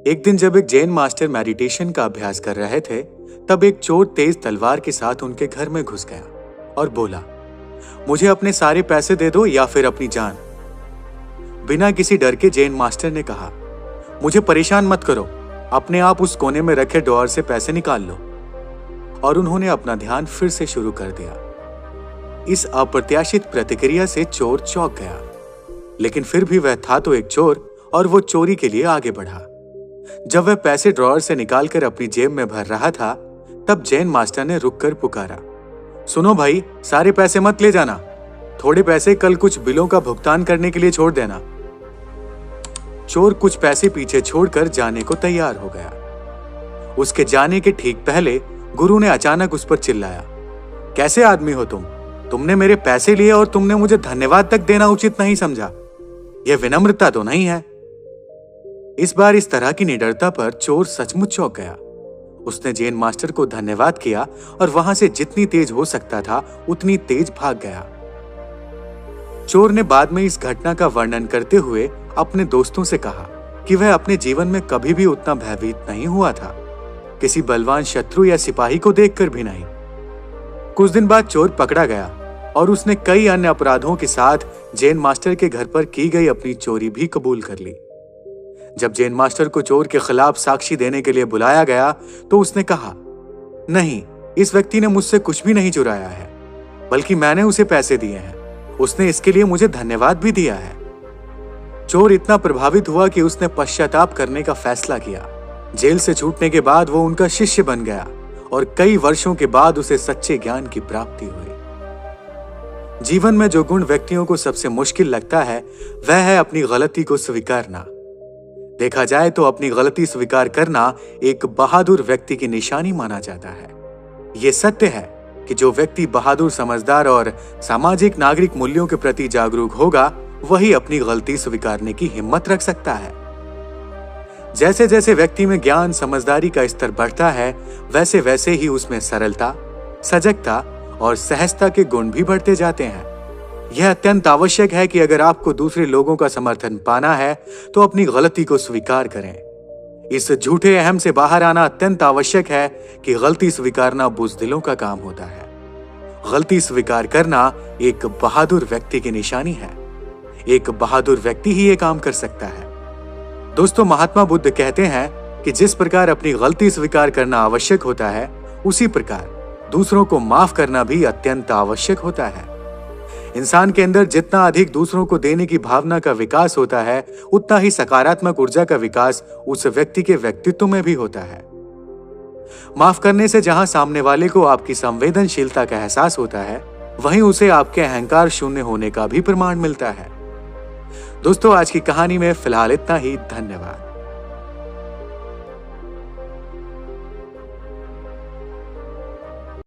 एक दिन जब एक जैन मास्टर मेडिटेशन का अभ्यास कर रहे थे, तब एक चोर तेज तलवार के साथ उनके घर में घुस गया और बोला, मुझे अपने सारे पैसे दे दो या फिर अपनी जान। बिना किसी डर के जैन मास्टर ने कहा, मुझे परेशान मत करो, अपने आप उस कोने में रखे ड्रॉअर से पैसे निकाल लो। और उन्होंने अपना ध्यान फिर से शुरू कर दिया। इस अप्रत्याशित प्रतिक्रिया से चोर चौंक गया, लेकिन फिर भी वह था तो एक चोर और वो चोरी के लिए आगे बढ़ा। जब वह पैसे ड्रॉअर से निकालकर अपनी जेब में भर रहा था, तब जैन मास्टर ने रुककर पुकारा, सुनो भाई, सारे पैसे मत ले जाना, थोड़े पैसे कल कुछ बिलों का भुगतान करने के लिए छोड़ देना। चोर कुछ पैसे पीछे छोड़कर जाने को तैयार हो गया। उसके जाने के ठीक पहले गुरु ने अचानक उस पर चिल्लाया, कैसे आदमी हो तुम? तुमने मेरे पैसे लिए और तुमने मुझे धन्यवाद तक देना उचित नहीं समझा। यह विनम्रता तो नहीं है। इस बार इस तरह की निडरता पर चोर सचमुच चौंक गया। उसने जैन मास्टर को धन्यवाद किया और वहां से जितनी तेज हो सकता था उतनी तेज भाग गया। चोर ने बाद में इस घटना का वर्णन करते हुए अपने दोस्तों से कहा कि वह अपने जीवन में कभी भी उतना भयभीत नहीं हुआ था, किसी बलवान शत्रु या सिपाही को देखकर भी नहीं। कुछ दिन बाद चोर पकड़ा गया और उसने कई अन्य अपराधों के साथ जैन मास्टर के घर पर की गई अपनी चोरी भी कबूल कर ली। जब जैन मास्टर को चोर के खिलाफ साक्षी देने के लिए बुलाया गया तो उसने कहा, नहीं, इस व्यक्ति ने मुझसे कुछ भी नहीं चुराया है, बल्कि मैंने उसे पैसे दिए हैं। उसने इसके लिए मुझे धन्यवाद भी दिया है। चोर इतना प्रभावित हुआ कि उसने पश्चाताप करने का फैसला किया। जेल से छूटने के बाद वो उनका शिष्य बन गया और कई वर्षों के बाद उसे सच्चे ज्ञान की प्राप्ति हुई। जीवन में जो गुण व्यक्तियों को सबसे मुश्किल लगता है वह है अपनी गलती को स्वीकारना। देखा जाए तो अपनी गलती स्वीकार करना एक बहादुर व्यक्ति की निशानी माना जाता है। यह सत्य है कि जो व्यक्ति बहादुर, समझदार और सामाजिक नागरिक मूल्यों के प्रति जागरूक होगा, वही अपनी गलती स्वीकारने की हिम्मत रख सकता है। जैसे जैसे व्यक्ति में ज्ञान, समझदारी का स्तर बढ़ता है, वैसे वैसे ही उसमें सरलता, सजगता और सहजता के गुण भी बढ़ते जाते हैं। यह अत्यंत आवश्यक है कि अगर आपको दूसरे लोगों का समर्थन पाना है तो अपनी गलती को स्वीकार करें। इस झूठे अहम से बाहर आना अत्यंत आवश्यक है कि गलती स्वीकारना बुज़दिलों का काम होता है। गलती स्वीकार करना एक बहादुर व्यक्ति की निशानी है। एक बहादुर व्यक्ति ही ये काम कर सकता है। दोस्तों, महात्मा बुद्ध कहते हैं कि जिस प्रकार अपनी गलती स्वीकार करना आवश्यक होता है, उसी प्रकार दूसरों को माफ करना भी अत्यंत आवश्यक होता है। इंसान के अंदर जितना अधिक दूसरों को देने की भावना का विकास होता है, उतना ही सकारात्मक ऊर्जा का विकास उस व्यक्ति के व्यक्तित्व में भी होता है। माफ करने से जहां सामने वाले को आपकी संवेदनशीलता का एहसास होता है, वहीं उसे आपके अहंकार शून्य होने का भी प्रमाण मिलता है। दोस्तों, आज की कहानी में फिलहाल इतना ही। धन्यवाद।